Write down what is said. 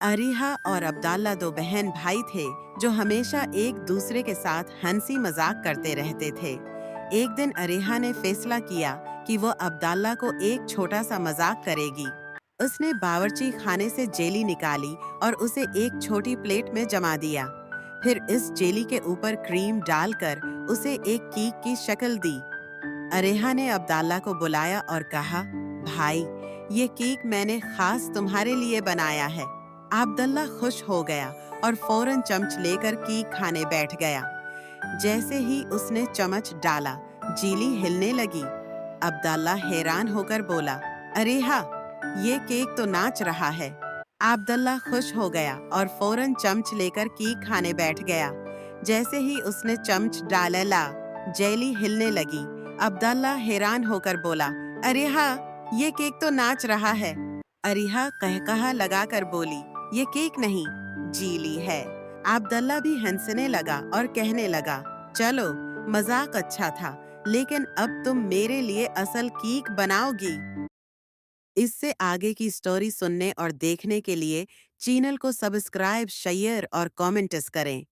अरीहा और अब्दाल्ला दो बहन भाई थे जो हमेशा एक दूसरे के साथ हंसी मजाक करते रहते थे। एक दिन अरीहा ने फैसला किया कि वो अब्दाल्ला को एक छोटा सा मजाक करेगी। उसने बावर्ची खाने से जेली निकाली और उसे एक छोटी प्लेट में जमा दिया। फिर इस जेली के ऊपर क्रीम डालकर उसे एक केक की शक्ल दी। अरेहा ने अब्दाल्ला को बुलाया और कहा, भाई, ये केक मैंने खास तुम्हारे लिए बनाया है। अब्दुल्ला खुश हो गया और फौरन चमच लेकर केक खाने बैठ गया। जैसे ही उसने चम्मच डाला, जीली हिलने लगी। अब्दुल्ला हैरान होकर बोला, अरेहा, ये केक तो नाच रहा है। अब्दुल्ला खुश हो गया और फौरन चमच लेकर केक खाने बैठ गया। जैसे ही उसने चमच डाला, जेली हिलने लगी। अब्दुल्ला हैरान होकर बोला, अरेहा, ये केक तो नाच रहा है। अरीहा कहकहा लगाकर बोली, ये केक नहीं, जीली है। अब्दुल्ला भी हंसने लगा और कहने लगा, चलो, मजाक अच्छा था, लेकिन अब तुम मेरे लिए असल केक बनाओगी। इससे आगे की स्टोरी सुनने और देखने के लिए चैनल को सब्सक्राइब, शेयर और कमेंट्स करें।